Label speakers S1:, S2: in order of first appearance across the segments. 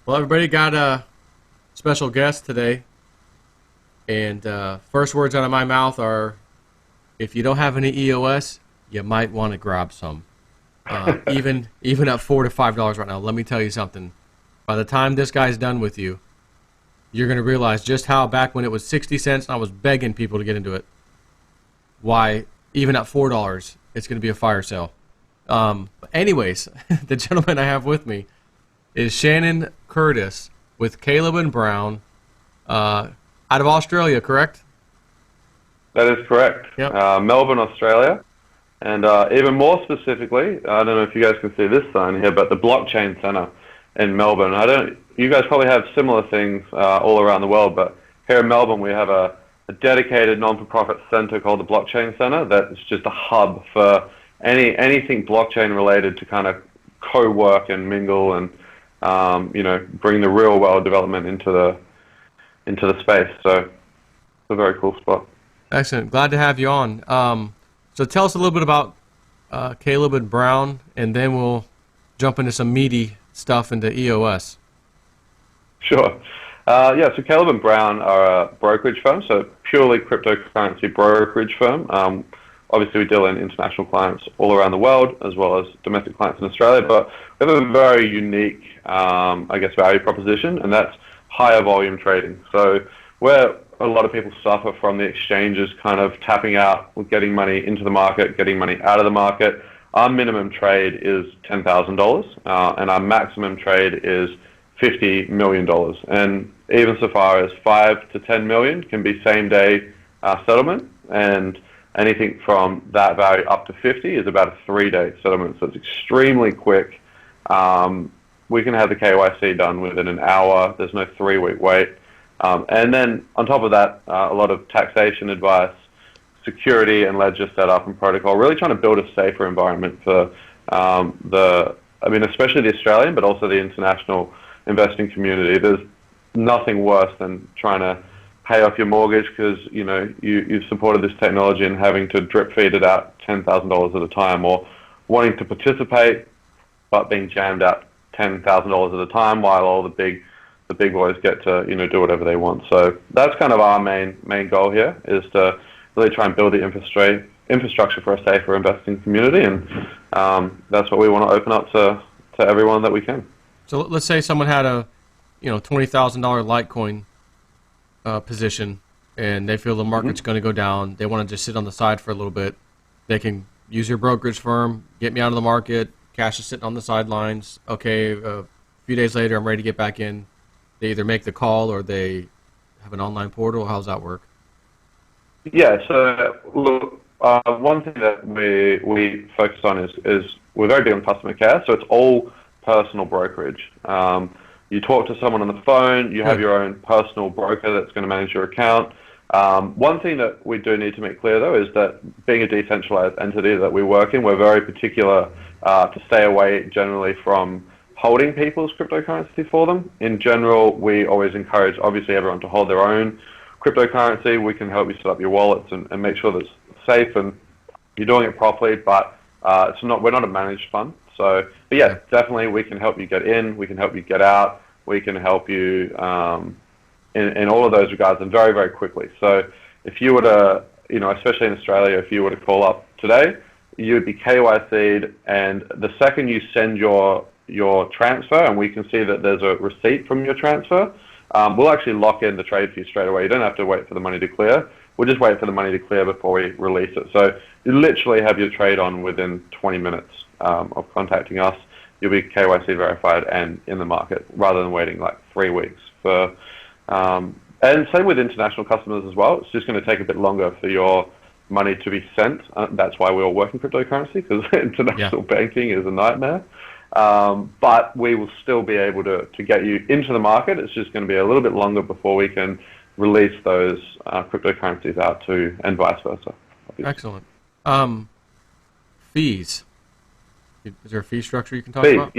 S1: Well, everybody got a special guest today, and first words out of my mouth are, if you don't have any EOS, you might want to grab some. Even at $4 to $5 right now, let me tell you something. By the time this guy's done with you, you're gonna realize just how back when it was 60 cents, and I was begging people to get into it. Why even at $4, it's gonna be a fire sale. Anyways, the gentleman I have with me is Shannon Curtis with Caleb and Brown, out of Australia, correct?
S2: That is correct.
S1: Yep.
S2: Melbourne, Australia. And even more specifically, I don't know if you guys can see this sign here, but the Blockchain Center in Melbourne. You guys probably have similar things all around the world, but here in Melbourne we have a dedicated non-for-profit center called the Blockchain Center that's just a hub for anything blockchain related to kind of co-work and mingle and bring the real world development into the space. So it's a very cool spot.
S1: Excellent. Glad to have you on. So tell us a little bit about Caleb and Brown, and then we'll jump into some meaty stuff into EOS.
S2: Sure. So Caleb and Brown are a brokerage firm, so purely cryptocurrency brokerage firm. Obviously, we deal in international clients all around the world, as well as domestic clients in Australia, but we have a very unique, value proposition, and that's higher volume trading. So where a lot of people suffer from the exchanges kind of tapping out, getting money into the market, getting money out of the market, our minimum trade is $10,000, and our maximum trade is $50 million. And even so far as 5 to 10 million can be same day settlement, and anything from that value up to 50 is about a 3-day settlement. So it's extremely quick. We can have the KYC done within an hour. There's no 3-week wait. And then on top of that, a lot of taxation advice, security and ledger setup and protocol, really trying to build a safer environment for especially the Australian, but also the international investing community. There's nothing worse than trying to pay off your mortgage because you've supported this technology and having to drip feed it out $10,000 at a time, or wanting to participate but being jammed out $10,000 at a time while all the big boys get to do whatever they want. So that's kind of our main goal here, is to really try and build the infrastructure for a safer investing community, and that's what we want to open up to everyone that we can.
S1: So let's say someone had a $20,000 Litecoin position, and they feel the market's going to go down. They want to just sit on the side for a little bit. They can use your brokerage firm, get me out of the market. Cash is sitting on the sidelines. Okay, a few days later, I'm ready to get back in. They either make the call or they have an online portal. How does that work?
S2: Yeah, so look, one thing that we focus on is we're very big on customer care, so it's all personal brokerage. You talk to someone on the phone, you have your own personal broker that's going to manage your account. One thing that we do need to make clear, though, is that being a decentralized entity that we work in, we're very particular to stay away generally from holding people's cryptocurrency for them. In general, we always encourage, obviously, everyone to hold their own cryptocurrency. We can help you set up your wallets and make sure that it's safe and you're doing it properly, but we're not a managed fund. So, but yeah, definitely we can help you get in, we can help you get out, we can help you in all of those regards, and very, very quickly. So if you were to, especially in Australia, if you were to call up today, you would be KYC'd, and the second you send your transfer, and we can see that there's a receipt from your transfer, we'll actually lock in the trade for you straight away. You don't have to wait for the money to clear. We'll just wait for the money to clear before we release it. So you literally have your trade on within 20 minutes of contacting us. You'll be KYC verified and in the market, rather than waiting like 3 weeks for. And same with international customers as well. It's just going to take a bit longer for your money to be sent. That's why we all work in cryptocurrency, because international banking is a nightmare. But we will still be able to get you into the market. It's just going to be a little bit longer before we can release those cryptocurrencies out to, and vice versa. Obviously.
S1: Excellent. Fees. Is there a fee structure you can talk
S2: Fees,
S1: about?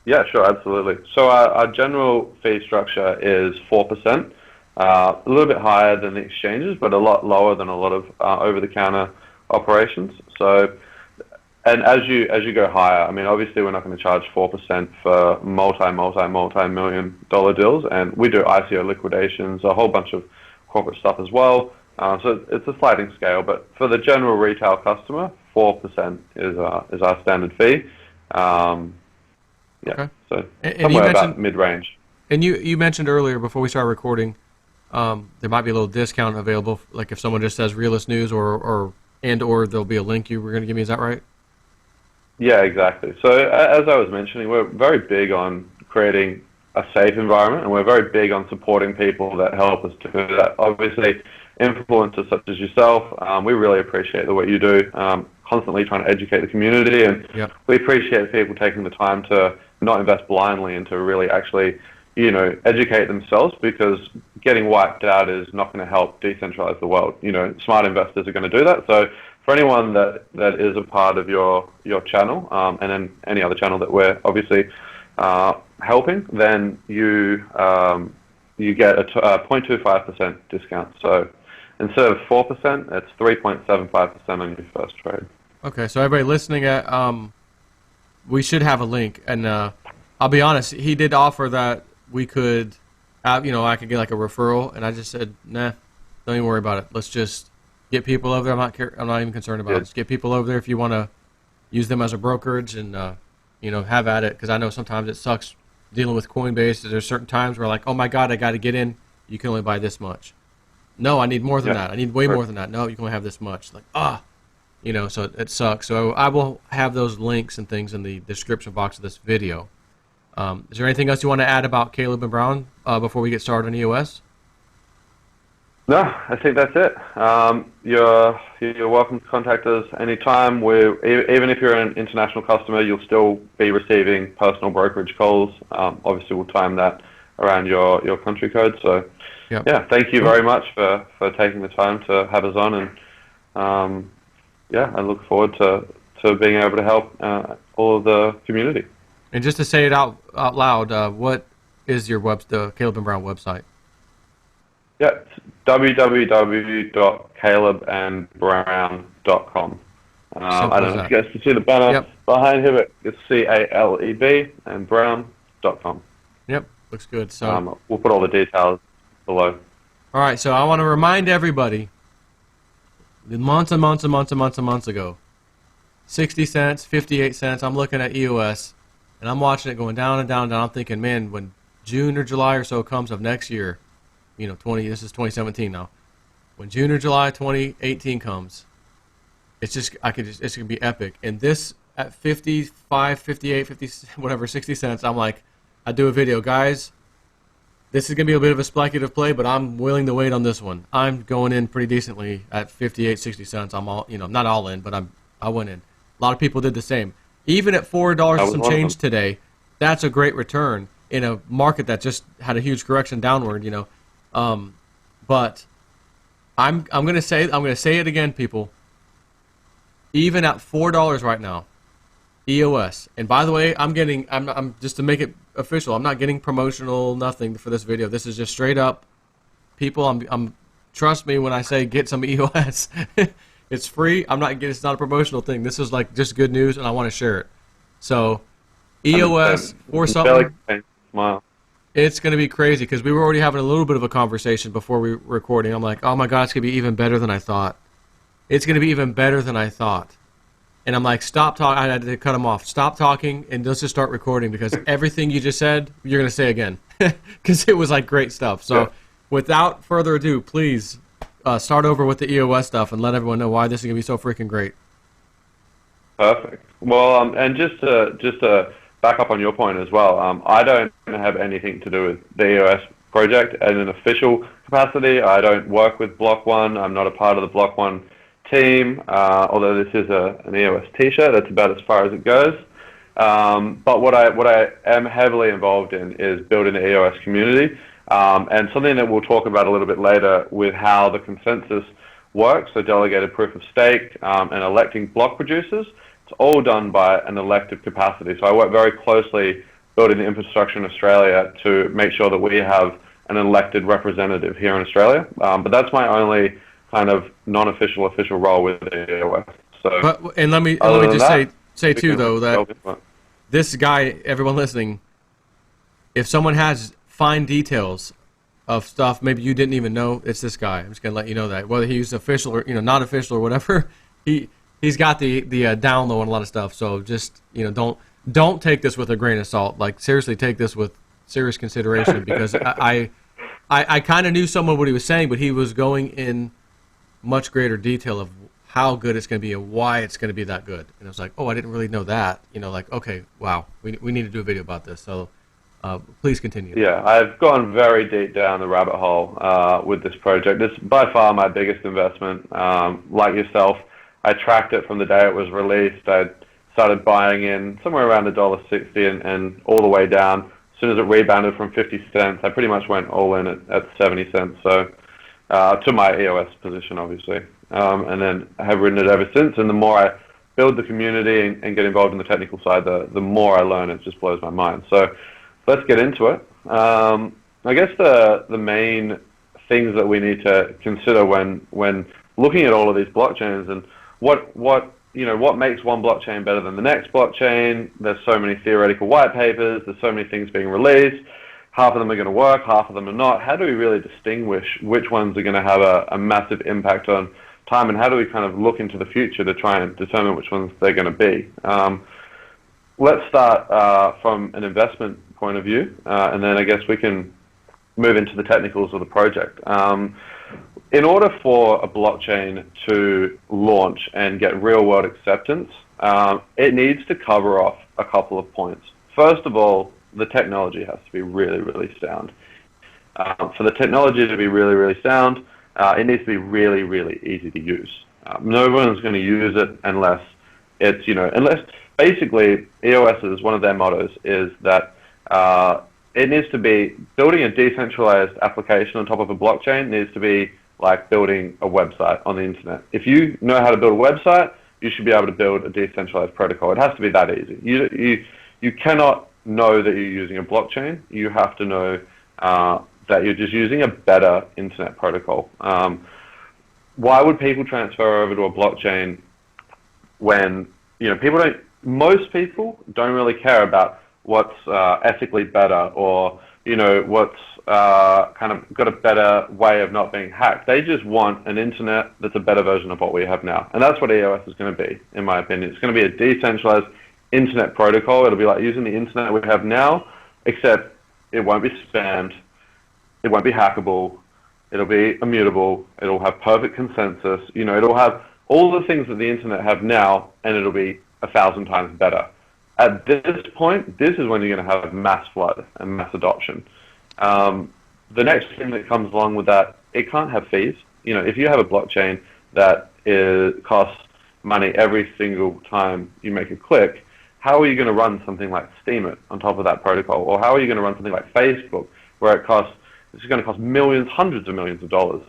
S2: yeah, sure, absolutely. So our general fee structure is 4%, a little bit higher than the exchanges, but a lot lower than a lot of over-the-counter operations. So And as you go higher, I mean, obviously we're not going to charge 4% for multi-million dollar deals, and we do ICO liquidations, a whole bunch of corporate stuff as well. So it's a sliding scale, but for the general retail customer, 4% is our standard fee. Yeah,
S1: Okay.
S2: so
S1: And you
S2: somewhere
S1: mentioned
S2: about mid-range.
S1: and you mentioned earlier before we started recording, there might be a little discount available, like if someone just says Realist News or there'll be a link you were going to give me. Is that right?
S2: Yeah, exactly. So as I was mentioning, we're very big on creating a safe environment, and we're very big on supporting people that help us do that. Obviously, influencers such as yourself, we really appreciate the work you do, constantly trying to educate the community, and
S1: Yep.
S2: we appreciate people taking the time to not invest blindly and to really actually, educate themselves, because getting wiped out is not going to help decentralize the world. Smart investors are going to do that. So for anyone that is a part of your channel, and then any other channel that we're obviously helping, then you get a 0.25% discount. So instead of 4%, it's 3.75% on your first trade.
S1: Okay. So everybody listening, we should have a link, and I'll be honest, he did offer that we could, I could get like a referral, and I just said, nah, don't even worry about it. Let's just get people over there. I'm not even concerned about it. Just get people over there if you want to use them as a brokerage, and have at it. Because I know sometimes it sucks dealing with Coinbase. There's certain times where like, oh my God, I got to get in. You can only buy this much. No, I need more than that. I need way more than that. No, you can only have this much. Like so it sucks. So I will have those links and things in the description box of this video. Is there anything else you want to add about Caleb and Brown before we get started on EOS?
S2: No, I think that's it. You're welcome to contact us anytime. Even if you're an international customer, you'll still be receiving personal brokerage calls. Obviously, we'll time that around your country code. So,
S1: Yep.
S2: yeah, thank you very much for taking the time to have us on, and I look forward to being able to help all of the community.
S1: And just to say it out loud, what is the Caleb and Brown website?
S2: Yeah, it's www.calebandbrown.com. I don't know if you guys can see the banner behind here, but it's CALEB and brown.com.
S1: Yep, looks good. So
S2: we'll put all the details below.
S1: all right, so I want to remind everybody, months and months and months and months and months ago, 60 cents, 58 cents, I'm looking at EOS, and I'm watching it going down and down and down. I'm thinking, man, when June or July or so comes of next year, this is 2017 now. When June or July 2018 comes, it's gonna be epic. And this at 55, 58, 50, whatever, 60 cents, I'm like, I do a video, guys. This is gonna be a bit of a speculative play, but I'm willing to wait on this one. I'm going in pretty decently at 58, 60 cents. I'm all, not all in, but I went in. A lot of people did the same. Even at $4 and some change today, that's a great return in a market that just had a huge correction downward. But I'm gonna say it again, people. Even at $4 right now, EOS. And by the way, I'm just to make it official. I'm not getting promotional, nothing for this video. This is just straight up, people. I'm trust me when I say get some EOS. It's free. It's not a promotional thing. This is like just good news, and I want to share it. So, EOS for something.
S2: Smile.
S1: It's going to be crazy because we were already having a little bit of a conversation before we were recording. I'm like, oh my God, it's going to be even better than I thought. It's going to be even better than I thought. And I'm like, stop talking. I had to cut him off. Stop talking and let's just start recording, because everything you just said, you're going to say again. Because it was like great stuff. So without further ado, please start over with the EOS stuff and let everyone know why this is going to be so freaking great.
S2: Perfect. Well, and just to back up on your point as well, I don't have anything to do with the EOS project in an official capacity. I don't work with Block One. I'm not a part of the Block One team, although this is an EOS T-shirt. That's about as far as it goes. But what I am heavily involved in is building the EOS community, and something that we'll talk about a little bit later with how the consensus works, so delegated proof of stake, and electing block producers. It's all done by an elective capacity. So I work very closely building the infrastructure in Australia to make sure that we have an elected representative here in Australia. But that's my only kind of non-official, official role with the EOS. So
S1: But let me
S2: other than
S1: just
S2: that,
S1: say
S2: we
S1: too
S2: can
S1: though that
S2: delve into it.
S1: this guy, everyone listening, if someone has fine details of stuff maybe you didn't even know, it's this guy. I'm just gonna let you know that whether he's official or not official or whatever, he's got the down low on a lot of stuff. So just don't take this with a grain of salt. Like seriously, take this with serious consideration because I kind of knew someone what he was saying, but he was going in much greater detail of how good it's going to be and why it's going to be that good. And I was like, oh, I didn't really know that. Like, okay, wow, we need to do a video about this. So please continue.
S2: Yeah, I've gone very deep down the rabbit hole with this project. It's by far my biggest investment. Like yourself, I tracked it from the day it was released. I started buying in somewhere around $1.60 and all the way down. As soon as it rebounded from 50 cents, I pretty much went all in at 70 cents. So to my EOS position, obviously. And then I have ridden it ever since. And the more I build the community and get involved in the technical side, the more I learn. It just blows my mind. So let's get into it. I guess the main things that we need to consider when looking at all of these blockchains and what makes one blockchain better than the next blockchain. There's so many theoretical white papers. There's so many things being released. Half of them are going to work, half of them are not. How do we really distinguish which ones are going to have a massive impact on time, and how do we kind of look into the future to try and determine which ones they're going to be? Let's start from an investment point of view, and then I guess we can move into the technicals of the project. In order for a blockchain to launch and get real-world acceptance, it needs to cover off a couple of points. First of all, the technology has to be really, really sound. For the technology to be really, really sound, it needs to be really, really easy to use. No one's going to use it unless it's, unless basically EOS's, one of their mottos is that it needs to be, building a decentralized application on top of a blockchain needs to be like building a website on the internet. If you know how to build a website, you should be able to build a decentralized protocol. It has to be that easy. You cannot know that you're using a blockchain. You have to know that you're just using a better internet protocol. Why would people transfer over to a blockchain when most people don't really care about what's ethically better or what's kind of got a better way of not being hacked. They just want an internet that's a better version of what we have now, and that's what EOS is going to be, in my opinion. It's going to be a decentralized internet protocol. It'll be like using the internet we have now, except it won't be spammed, it won't be hackable, it'll be immutable, it'll have perfect consensus, it'll have all the things that the internet have now, and it'll be 1,000 times better. At this point, this is when you're going to have mass flood and mass adoption. The next thing that comes along with that, it can't have fees. If you have a blockchain that costs money every single time you make a click, how are you going to run something like Steemit on top of that protocol? Or how are you going to run something like Facebook, where it's going to cost millions, hundreds of millions of dollars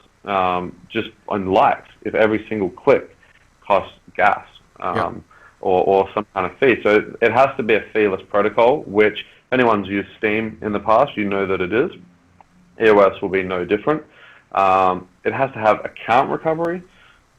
S2: just on likes if every single click costs gas or some kind of fee? So it has to be a feeless protocol, which if anyone's used Steem in the past, you know that it is. EOS will be no different. It has to have account recovery.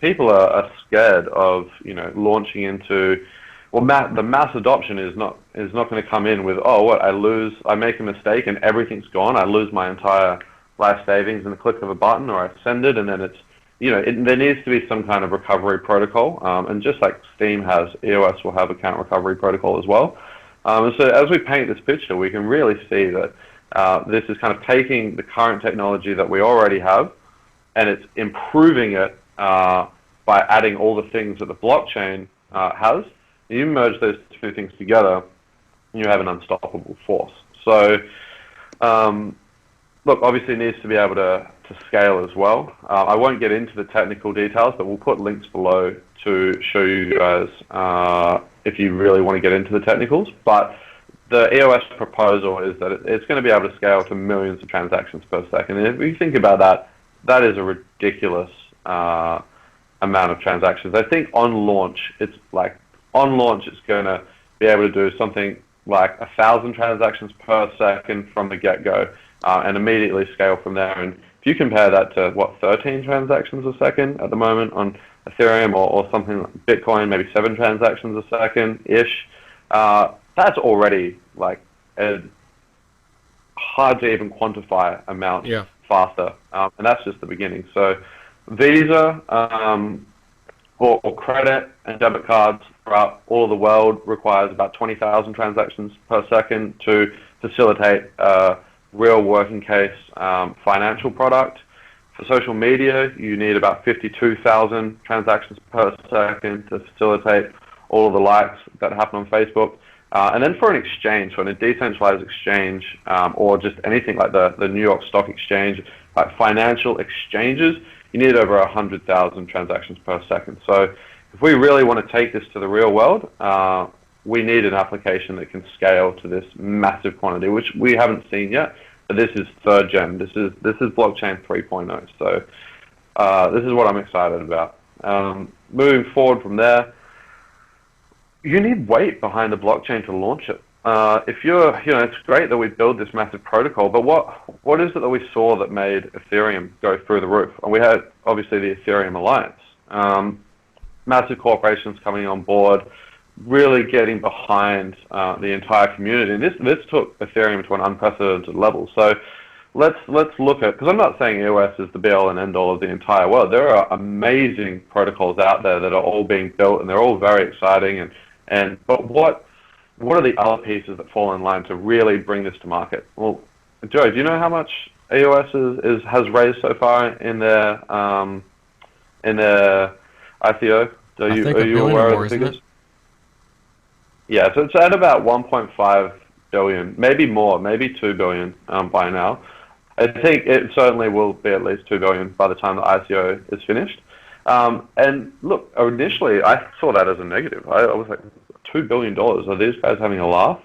S2: People are scared of launching into the mass adoption is not going to come in with, I make a mistake and everything's gone. I lose my entire life savings in the click of a button, or I send it and then it's, there needs to be some kind of recovery protocol. And just like Steem has, EOS will have account recovery protocol as well. And so as we paint this picture, we can really see that this is kind of taking the current technology that we already have and it's improving it by adding all the things that the blockchain has. You merge those two things together, and you have an unstoppable force. So, look, obviously it needs to be able to scale as well. I won't get into the technical details, but we'll put links below to show you guys if you really want to get into the technicals. But the EOS proposal is that it's going to be able to scale to millions of transactions per second. And if you think about that, that is a ridiculous amount of transactions. I think on launch, it's going to be able to do something like 1,000 transactions per second from the get-go and immediately scale from there. And if you compare that to, 13 transactions a second at the moment on Ethereum or something like Bitcoin, maybe 7 transactions a second ish. That's already like a hard to even quantify amount
S1: Yeah.
S2: faster, and that's just the beginning. So Visa or credit and debit cards throughout all of the world requires about 20,000 transactions per second to facilitate a real working case financial product. For social media, you need about 52,000 transactions per second to facilitate all of the likes that happen on Facebook. And then for an exchange, so in a decentralized exchange, or just anything like the New York Stock Exchange, like financial exchanges, you need over 100,000 transactions per second. So if we really want to take this to the real world, we need an application that can scale to this massive quantity, which we haven't seen yet. But this is third gen. This is blockchain 3.0. So this is what I'm excited about. Moving forward from there, you need weight behind the blockchain to launch it. If you're, it's great that we build this massive protocol, but what is it that we saw that made Ethereum go through the roof? And we had obviously the Ethereum Alliance, massive corporations coming on board, really getting behind the entire community. And this took Ethereum to an unprecedented level. So let's look at, because I'm not saying EOS is the be-all and end-all of the entire world. There are amazing protocols out there that are all being built, and they're all very exciting. But what are the other pieces that fall in line to really bring this to market? Well, Joe, do you know how much EOS has raised so far in their ICO? Are you aware of the figures? Yeah, so it's at about 1.5 billion, maybe more, maybe 2 billion by now. I think it certainly will be at least 2 billion by the time the ICO is finished. And look, initially I saw that as a negative. I was like, $2 billion, are these guys having a laugh?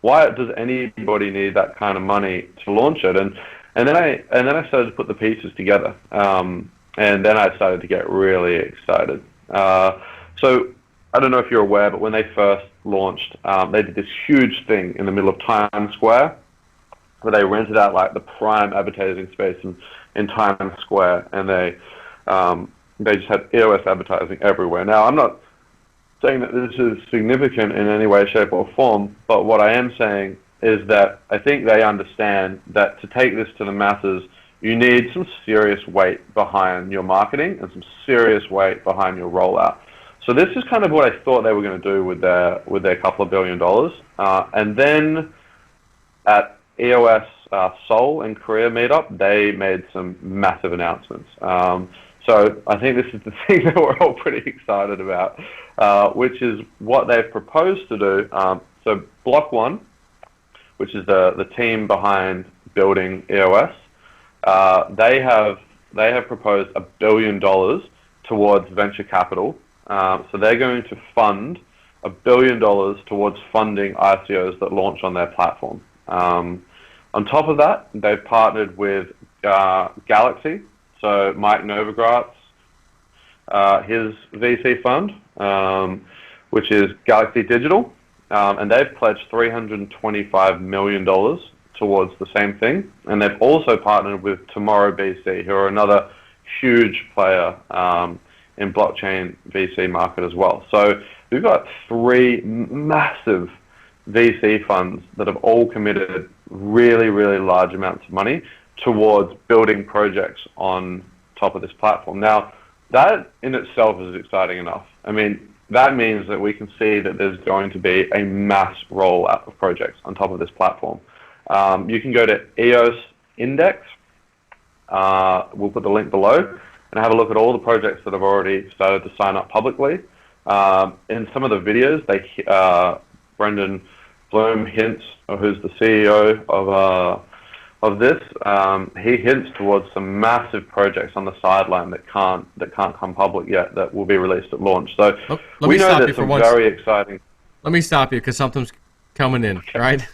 S2: Why does anybody need that kind of money to launch it? And then I started to put the pieces together. And then I started to get really excited. So I don't know if you're aware, but when they first launched, they did this huge thing in the middle of Times Square, where they rented out like the prime advertising space in Times Square, and they just had EOS advertising everywhere. Now, I'm not saying that this is significant in any way, shape, or form, but what I am saying is that I think they understand that to take this to the masses, you need some serious weight behind your marketing and some serious weight behind your rollout. So this is kind of what I thought they were going to do with their couple of $1 billion. And then at EOS Seoul and Korea meetup, they made some massive announcements. So I think this is the thing that we're all pretty excited about, which is what they've proposed to do. So Block One, which is the team behind building EOS, they have proposed $1 billion towards venture capital. So they're going to fund $1 billion towards funding ICOs that launch on their platform. On top of that, they've partnered with Galaxy. So Mike Novogratz, his VC fund, which is Galaxy Digital, and they've pledged $325 million towards the same thing. And they've also partnered with Tomorrow BC, who are another huge player in blockchain VC market as well. So we've got 3 massive VC funds that have all committed really, really large amounts of money towards building projects on top of this platform. Now, that in itself is exciting enough. I mean, that means that we can see that there's going to be a mass rollout of projects on top of this platform. You can go to EOS Index. We'll put the link below, and have a look at all the projects that have already started to sign up publicly. In some of the videos, Brendan Bloom hints, who's the CEO of this, he hints towards some massive projects on the sideline that can't come public yet, that will be released at launch. So we know there's some very exciting.
S1: Let me stop you because something's coming in, right?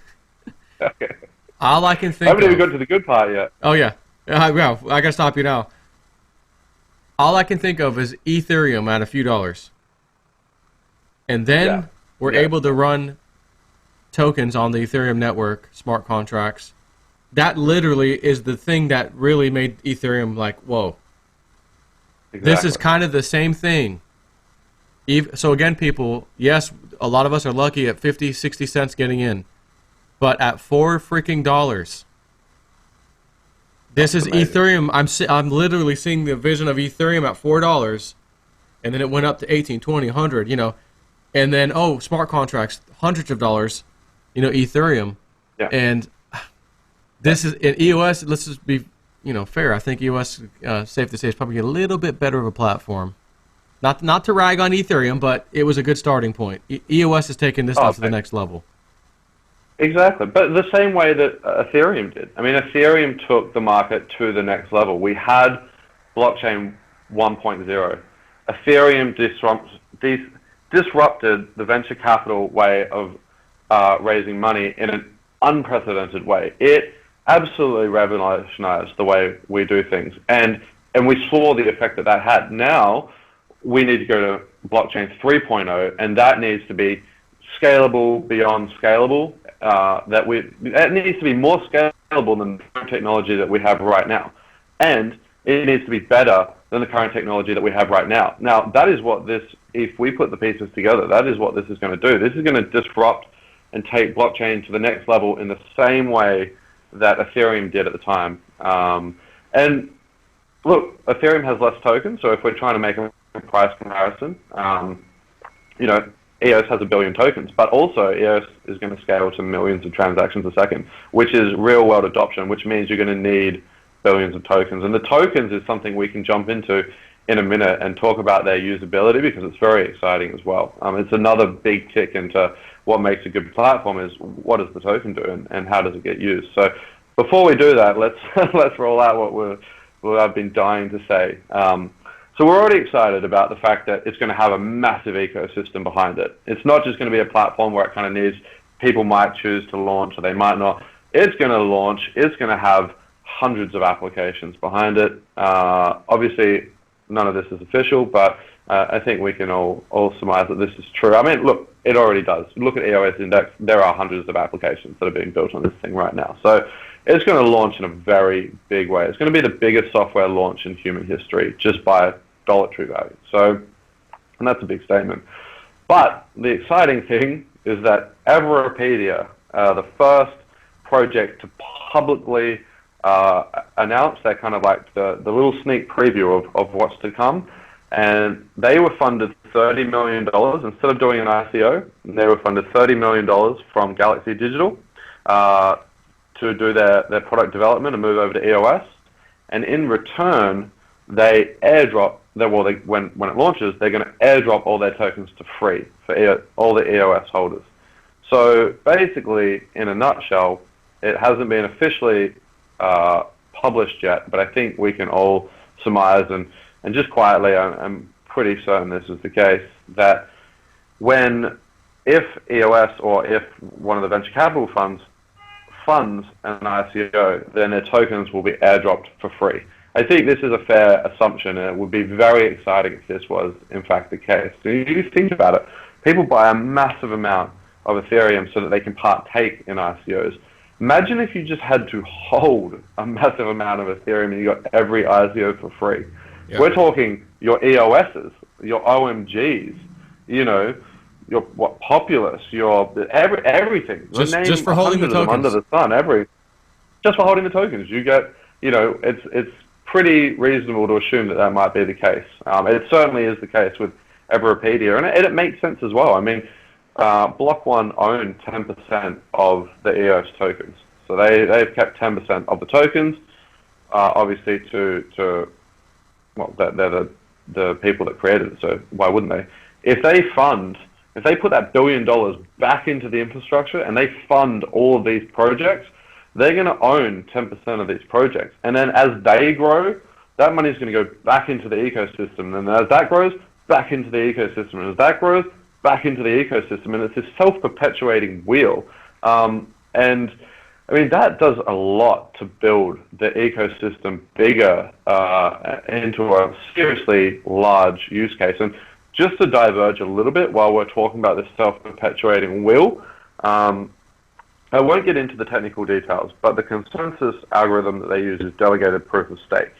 S2: Okay.
S1: All I can think.
S2: I haven't even got to the good part yet.
S1: Oh yeah, well, I gotta stop you now. All I can think of is Ethereum at a few dollars, and then we're able to run tokens on the Ethereum network, smart contracts. That literally is the thing that really made Ethereum like, whoa. This is
S2: exactly.
S1: kind of the same thing. So again, people, yes, a lot of us are lucky at 50, 60 cents getting in, but at $4 freaking, this
S2: That's
S1: is
S2: amazing.
S1: Ethereum. I'm literally seeing the vision of Ethereum at $4, and then it went up to 18, 20, 100, and then smart contracts, hundreds of dollars, Ethereum,
S2: Yeah,
S1: and
S2: yeah.
S1: this is in EOS. Let's just be, fair. I think EOS, safe to say, is probably a little bit better of a platform. Not to rag on Ethereum, but it was a good starting point. EOS is taking this
S2: Oh,
S1: stuff to the next level.
S2: exactly. But the same way that Ethereum did. I mean, Ethereum took the market to the next level. We had blockchain 1.0. Ethereum disrupted the venture capital way of raising money in an unprecedented way. It absolutely revolutionized the way we do things, and we saw the effect that that had. Now we need to go to blockchain 3.0, and that needs to be scalable beyond scalable. That needs to be more scalable than the current technology that we have right now, and it needs to be better than the current technology that we have right now. Now, that is what this, if we put the pieces together, that is what this is going to do. This is going to disrupt and take blockchain to the next level in the same way that Ethereum did at the time. And look, Ethereum has less tokens, so if we're trying to make a price comparison, you know, EOS has 1 billion tokens, but also EOS is going to scale to millions of transactions a second, which is real world adoption, which means you're going to need billions of tokens. And the tokens is something we can jump into in a minute and talk about their usability, because it's very exciting as well. It's another big tick into what makes a good platform is what does the token do and how does it get used. So before we do that, let's let's roll out what I've been dying to say. So we're already excited about the fact that it's going to have a massive ecosystem behind it. It's not just going to be a platform where it kind of needs, people might choose to launch or they might not. It's going to launch. It's going to have hundreds of applications behind it. Obviously, none of this is official, but I think we can all surmise that this is true. I mean, look, it already does. Look at EOS Index. There are hundreds of applications that are being built on this thing right now. So it's going to launch in a very big way. It's going to be the biggest software launch in human history just by dollar true value. So, and that's a big statement. But the exciting thing is that Everpedia, the first project to publicly announce their kind of like the little sneak preview of what's to come, and they were funded $30 million. Instead of doing an ICO, they were funded $30 million from Galaxy Digital to do their product development and move over to EOS. And in return, they airdrop, when it launches, they're going to airdrop all their tokens to free for all the EOS holders. So basically, in a nutshell, it hasn't been officially published yet, but I think we can all surmise, and just quietly, I'm pretty certain this is the case, that if EOS or if one of the venture capital funds funds an ICO, then their tokens will be airdropped for free. I think this is a fair assumption, and it would be very exciting if this was, in fact, the case. So you think about it. People buy a massive amount of Ethereum so that they can partake in ICOs. Imagine if you just had to hold a massive amount of Ethereum and you got every ICO for free.
S1: Yeah.
S2: We're talking your EOSs, your OMGs, you know, your Populous, your everything.
S1: Just for holding the
S2: hundred of them under
S1: tokens.
S2: the sun. Just for holding the tokens, you get, you know, it's pretty reasonable to assume that that might be the case. It certainly is the case with Everpedia, and it makes sense as well. I mean, Block One owned 10% of the EOS tokens, so they've kept 10% of the tokens. Obviously, well, they're the people that created it, so why wouldn't they? If they put that $1 billion back into the infrastructure and they fund all of these projects, they're going to own 10% of these projects. And then as they grow, that money is going to go back into the ecosystem. And as that grows, back into the ecosystem. And as that grows, back into the ecosystem. And it's this self-perpetuating wheel. And I mean, that does a lot to build the ecosystem bigger into a seriously large use case. And just to diverge a little bit while we're talking about this self-perpetuating wheel, I won't get into the technical details, but the consensus algorithm that they use is delegated proof of stake,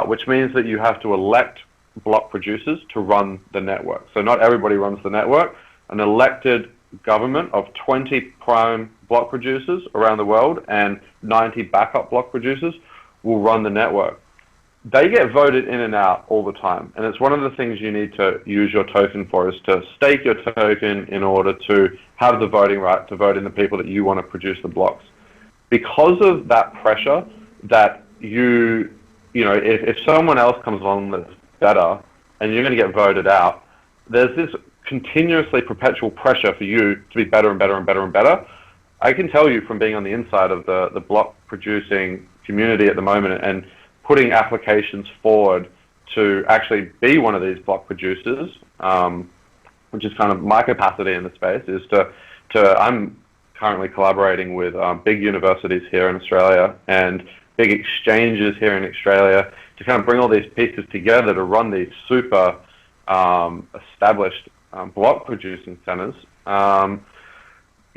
S2: which means that you have to elect block producers to run the network. So not everybody runs the network. An elected government of 20 prime block producers around the world and 90 backup block producers will run the network. They get voted in and out all the time, and it's one of the things you need to use your token for, is to stake your token in order to have the voting right to vote in the people that you want to produce the blocks. Because of that pressure that if someone else comes along that's better and you're going to get voted out, there's this continuously perpetual pressure for you to be better and better and better and better. I can tell you from being on the inside of the block producing community at the moment and putting applications forward to actually be one of these block producers, which is kind of my capacity in the space, is I'm currently collaborating with big universities here in Australia and big exchanges here in Australia to kind of bring all these pieces together to run these super established block producing centers.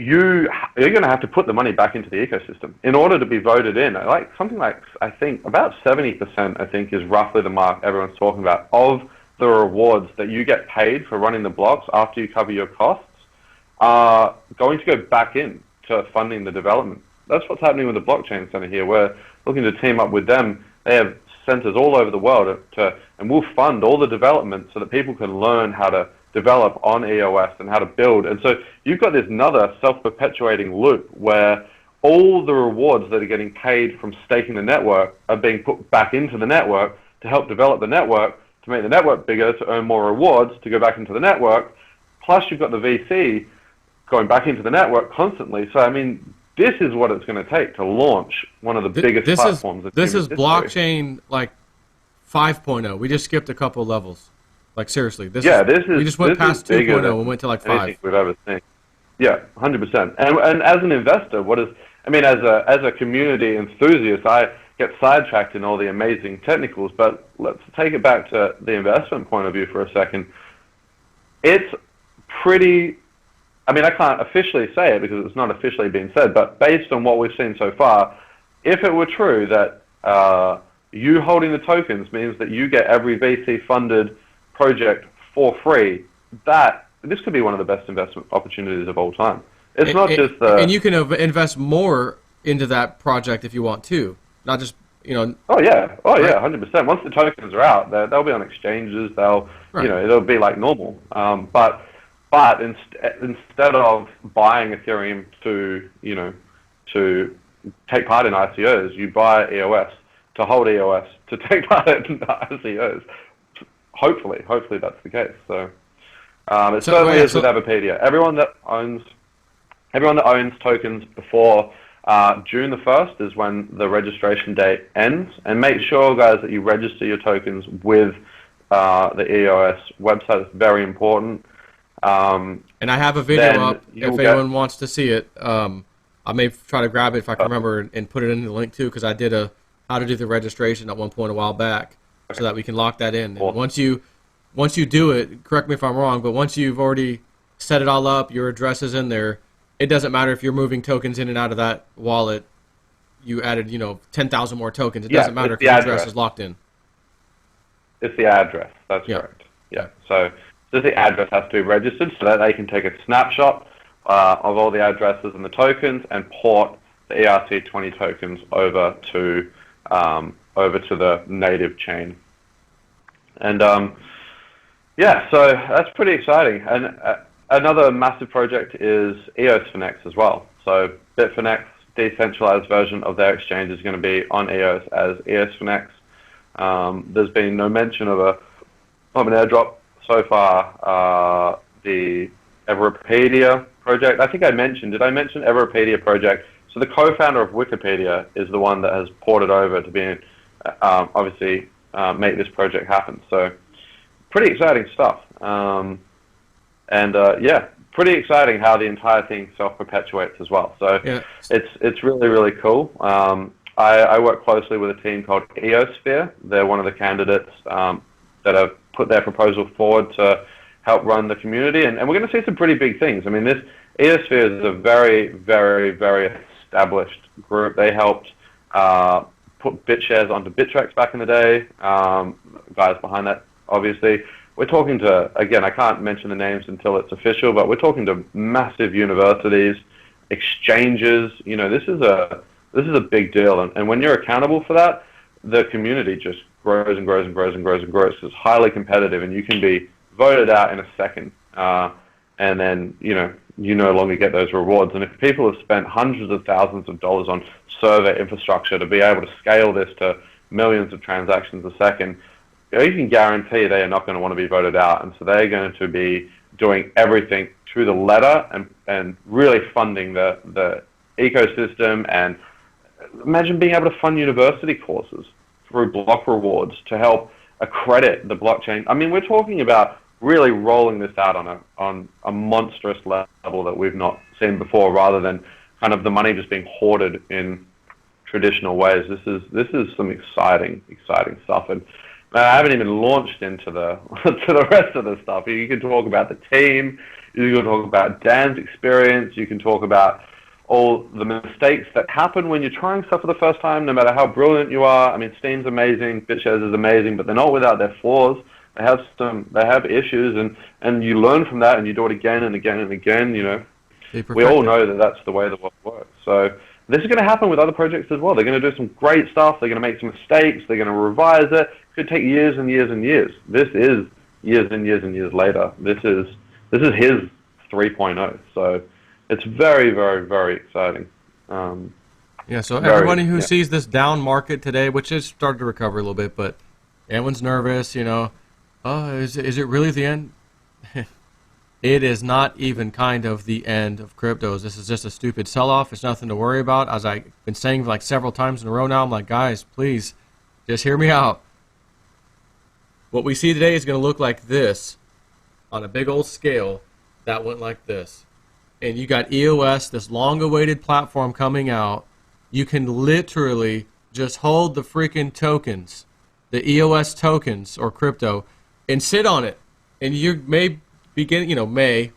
S2: You're going to have to put the money back into the ecosystem in order to be voted in. Something like, I think about 70%, I think, is roughly the mark everyone's talking about of the rewards that you get paid for running the blocks after you cover your costs are going to go back in to funding the development. That's what's happening with the blockchain center here. We're looking to team up with them. They have centers all over the world and we'll fund all the development so that people can learn how to develop on EOS and how to build. And so you've got this another self-perpetuating loop where all the rewards that are getting paid from staking the network are being put back into the network to help develop the network, to make the network bigger, to earn more rewards, to go back into the network. Plus you've got the VC going back into the network constantly. So, I mean, this is what it's going to take to launch one of the biggest platforms.
S1: This is blockchain like 5.0. We just skipped a couple levels. Like, seriously, we just went past 2.0 and went to like 5.
S2: We've ever seen. Yeah, 100%. And as an investor, as a community enthusiast, I get sidetracked in all the amazing technicals, but let's take it back to the investment point of view for a second. It's pretty, I can't officially say it because it's not officially been said, but based on what we've seen so far, if it were true that you holding the tokens means that you get every VC-funded project for free, this could be one of the best investment opportunities of all time. It's not just
S1: and you can invest more into that project if you want to, not just
S2: Oh yeah, 100%. Once the tokens are out, they'll be on exchanges. It'll be like normal. But instead of buying Ethereum to take part in ICOs, you buy EOS to hold EOS to take part in ICOs. Hopefully that's the case. So it certainly is with Everpedia. Everyone that owns tokens before June the 1st is when the registration date ends. And make sure, guys, that you register your tokens with the EOS website. It's very important.
S1: And I have a video up if anyone wants to see it. I may try to grab it if I can remember and put it in the link too, because I did a how to do the registration at one point a while back, so that we can lock that in. And once you do it, correct me if I'm wrong, but once you've already set it all up, your address is in there. It doesn't matter if you're moving tokens in and out of that wallet. You added 10,000 more tokens. It doesn't matter if your address is locked in.
S2: It's the address. That's correct. Yeah. So just the address has to be registered so that they can take a snapshot of all the addresses and the tokens and port the ERC20 tokens over to the native chain. And so that's pretty exciting. And another massive project is EOS Finex as well. So Bitfinex, decentralized version of their exchange, is going to be on EOS as EOS Finex. There's been no mention of an airdrop so far. The Everpedia project, I think did I mention Everpedia project? So the co-founder of Wikipedia is the one that has ported over to be, obviously, make this project happen. So pretty exciting stuff. Pretty exciting how the entire thing self-perpetuates as well. So it's really, really cool. I work closely with a team called EOSphere. They're one of the candidates that have put their proposal forward to help run the community, and we're going to see some pretty big things. I mean, this EOSphere is a very, very, very established group. They helped put BitShares onto Bittrex back in the day. Guys behind that obviously. We're talking to, again, I can't mention the names until it's official, but we're talking to massive universities, exchanges. This is a big deal, and when you're accountable for that, the community just grows and grows and grows and grows and grows. It's highly competitive, and you can be voted out in a second, and then you no longer get those rewards. And if people have spent hundreds of thousands of dollars on server infrastructure to be able to scale this to millions of transactions a second, you can guarantee they are not going to want to be voted out, and so they're going to be doing everything to the letter and really funding the ecosystem. And imagine being able to fund university courses through block rewards to help accredit the blockchain. I mean, we're talking about really rolling this out on a monstrous level that we've not seen before, rather than kind of the money just being hoarded in traditional ways. This is some exciting stuff, and I haven't even launched into the to the rest of the stuff. You can talk about the team, you can talk about Dan's experience, you can talk about all the mistakes that happen when you're trying stuff for the first time, no matter how brilliant you are. I mean, Steam's amazing, BitShares is amazing, but they're not without their flaws. They have issues, and you learn from that, and you do it again and again and again. We all know that that's the way the world works. So this is going to happen with other projects as well. They're going to do some great stuff. They're going to make some mistakes. They're going to revise it. It could take years and years and years. This is years and years and years later. This is his 3.0. So it's very, very, very exciting.
S1: Yeah, so everybody who sees this down market today, which has started to recover a little bit, but everyone's nervous, oh, is it really the end? It is not even kind of the end of cryptos. This is just a stupid sell-off. It's nothing to worry about. As I've been saying like several times in a row now, I'm like, guys, please, just hear me out. What we see today is going to look like this on a big old scale that went like this. And you got EOS, this long-awaited platform coming out. You can literally just hold the freaking tokens, the EOS tokens or crypto, and sit on it. And you may begin,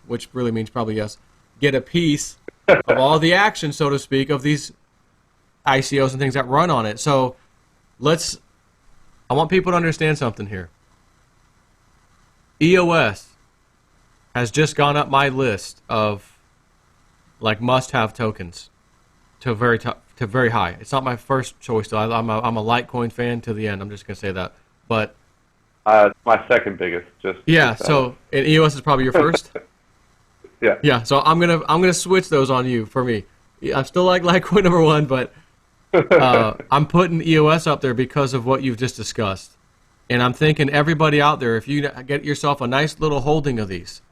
S1: which really means probably yes, get a piece of all the action, so to speak, of these ICOs and things that run on it. So I want people to understand something here. EOS has just gone up my list of like must-have tokens to very high. It's not my first choice though. I'm a Litecoin fan to the end. I'm just gonna say that. But
S2: my second biggest.
S1: So and EOS is probably your first.
S2: Yeah.
S1: Yeah. So I'm gonna switch those on you for me. I still like Litecoin number one, but I'm putting EOS up there because of what you've just discussed. And I'm thinking everybody out there, if you get yourself a nice little holding of these,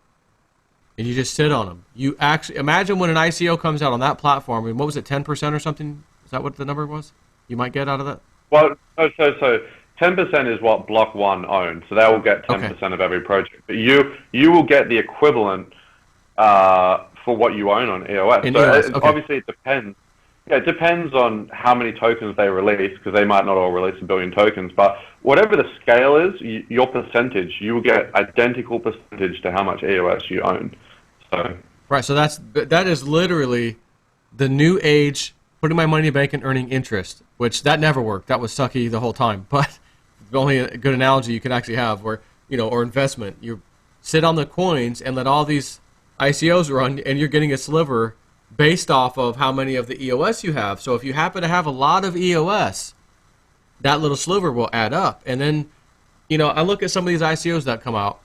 S1: and you just sit on them, you actually imagine when an ICO comes out on that platform. And what was it, 10% or something? Is that what the number was? You might get out of that.
S2: Well, so 10% is what Block One owns, so they will get 10% of every project. But you will get the equivalent for what you own on EOS. Obviously it depends. Yeah, it depends on how many tokens they release, because they might not all release 1 billion tokens. But whatever the scale is, your percentage, you will get identical percentage to how much EOS you own. So
S1: right. So that is literally the new age, putting my money in the bank and earning interest, which that never worked. That was sucky the whole time. But the only a good analogy you could actually have, where or investment, you sit on the coins and let all these ICOs run, and you're getting a sliver based off of how many of the EOS you have. So if you happen to have a lot of EOS, that little sliver will add up. And then, I look at some of these ICOs that come out,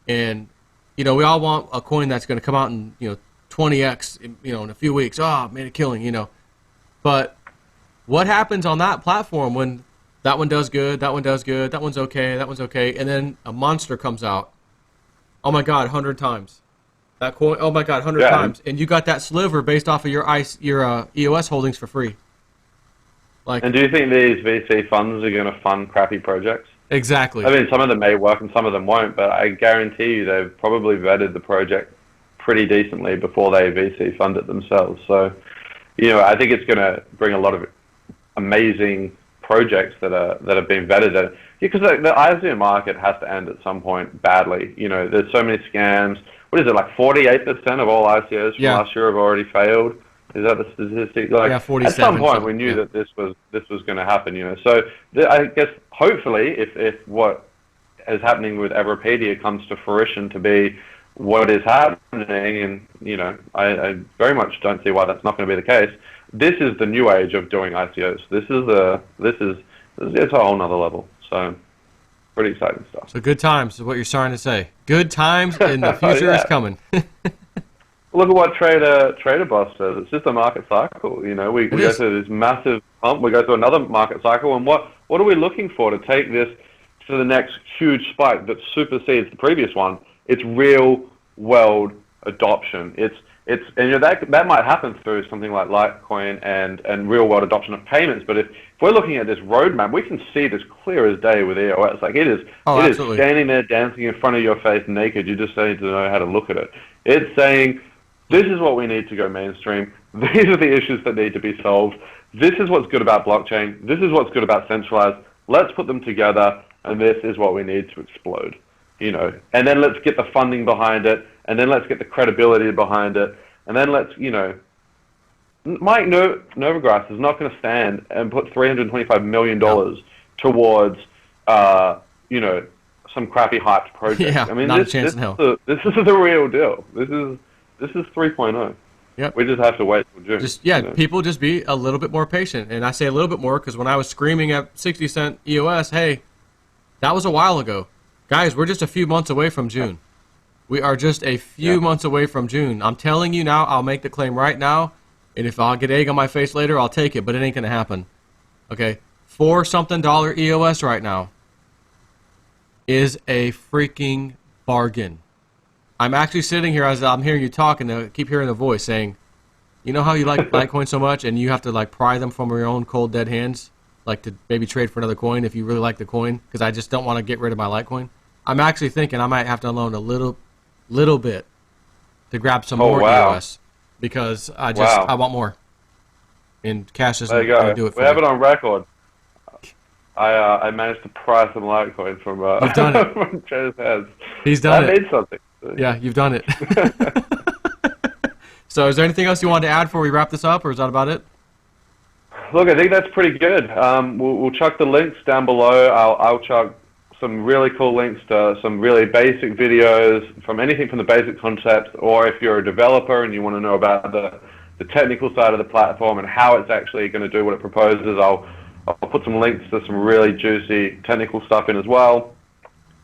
S1: and, we all want a coin that's going to come out in, 20x, in a few weeks. Oh, made a killing, But what happens on that platform when that one does good, that one does good, that one's okay, that one's okay, and then a monster comes out? Oh my God, 100 times. That coin, oh my God, 100 times, and you got that sliver based off of your EOS holdings for free.
S2: And do you think these VC funds are going to fund crappy projects?
S1: Exactly.
S2: I mean, some of them may work and some of them won't, but I guarantee you they've probably vetted the project pretty decently before they VC fund it themselves. So, I think it's going to bring a lot of amazing projects that have been vetted. Because the ICO market has to end at some point badly. There's so many scams. What is it, like 48% of all ICOs from last year have already failed? Is that the statistic? Like,
S1: 47.
S2: At some point, we knew that this was going to happen. So I guess hopefully, if what is happening with Everpedia comes to fruition to be what is happening, and I very much don't see why that's not going to be the case. This is the new age of doing ICOs. It's a whole nother level. So pretty exciting stuff.
S1: So good times is what you're starting to say. Good times in the future is coming.
S2: Look at what Trader Boss says. It's just a market cycle. We go through this massive pump. We go through another market cycle, and what are we looking for to take this to the next huge spike that supersedes the previous one? It's real world adoption. That might happen through something like Litecoin and real world adoption of payments. But if we're looking at this roadmap, we can see this clear as day with EOS. Like it is standing there dancing in front of your face naked. You just need to know how to look at it. It's saying, this is what we need to go mainstream. These are the issues that need to be solved. This is what's good about blockchain. This is what's good about centralized. Let's put them together, and this is what we need to explode. And then let's get the funding behind it, and then let's get the credibility behind it, and then let's, Mike Novogratz is not going to stand and put $325 million towards, some crappy hyped project.
S1: Yeah,
S2: I mean,
S1: not a chance in hell.
S2: This is the real deal. This is 3.0.
S1: Yep.
S2: We just have to wait till June.
S1: People just be a little bit more patient. And I say a little bit more because when I was screaming at 60-cent EOS, hey, that was a while ago. Guys, we're just a few months away from June. We are just a few months away from June. I'm telling you now, I'll make the claim right now, and if I'll get egg on my face later, I'll take it, but it ain't going to happen. Okay? $4-something EOS right now is a freaking bargain. I'm actually sitting here as I'm hearing you talk, and I keep hearing the voice saying, you know how you like Litecoin so much, and you have to like pry them from your own cold dead hands, like to maybe trade for another coin if you really like the coin, because I just don't want to get rid of my Litecoin. I'm actually thinking I might have to unload a little bit to grab some more EOS because I want more, and cash isn't going to do it for me.
S2: We have it on record. I managed to pry some Litecoin from
S1: You've done it.
S2: from Trader's hands.
S1: He's done it.
S2: That means something.
S1: Yeah, you've done it. So is there anything else you wanted to add before we wrap this up, or is that about it?
S2: Look, I think that's pretty good. We'll chuck the links down below. I'll chuck some really cool links to some really basic videos from anything from the basic concepts, or if you're a developer and you want to know about the technical side of the platform and how it's actually going to do what it proposes, I'll put some links to some really juicy technical stuff in as well.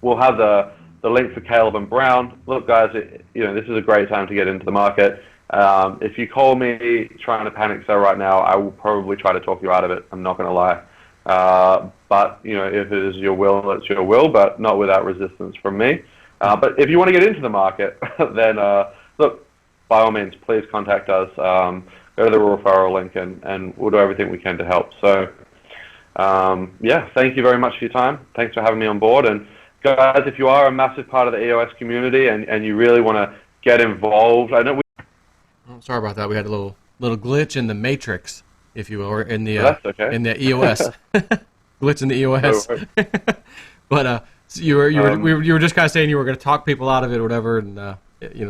S2: We'll have the link for Caleb and Brown. Look, guys, this is a great time to get into the market. If you call me trying to panic sell right now, I will probably try to talk you out of it. I'm not going to lie. But if it is your will, it's your will, but not without resistance from me. But if you want to get into the market, then look, by all means, please contact us. Go to the referral link, and we'll do everything we can to help. So, thank you very much for your time. Thanks for having me on board. And guys, if you are a massive part of the EOS community and you really want to get involved, I know
S1: sorry about that. We had a little glitch in the matrix, if you will, or in the
S2: okay.
S1: in the EOS glitch in the EOS. But you were just kind of saying you were going to talk people out of it or whatever, and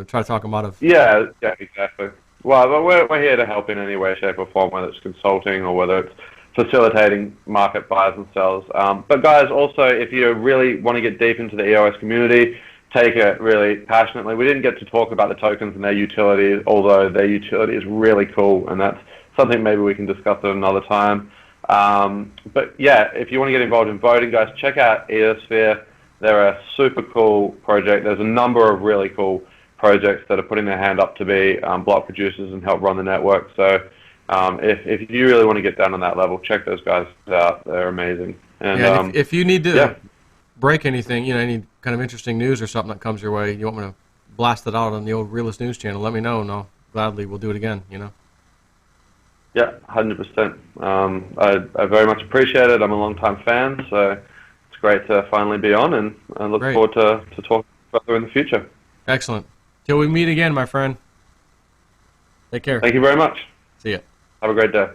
S1: try to talk them out of.
S2: Yeah, exactly. Well, we're here to help in any way, shape, or form, whether it's consulting or whether it's facilitating market buys and sells. But guys, also, if you really want to get deep into the EOS community, take it really passionately. We didn't get to talk about the tokens and their utility, although their utility is really cool, and that's something maybe we can discuss at another time. But yeah, if you want to get involved in voting, guys, check out EOSphere. They're a super cool project. There's a number of really cool projects that are putting their hand up to be block producers and help run the network. So if you really want to get down on that level, check those guys out. They're amazing. And
S1: if you need to break anything, any kind of interesting news or something that comes your way, you want me to blast it out on the old Realist News channel, let me know, and I'll gladly we'll do it again.
S2: Yeah, 100%. I very much appreciate it. I'm a long-time fan, so it's great to finally be on, and I look forward to talking further in the future.
S1: Excellent. Till we meet again, my friend. Take care.
S2: Thank you very much.
S1: See ya.
S2: Have a great day.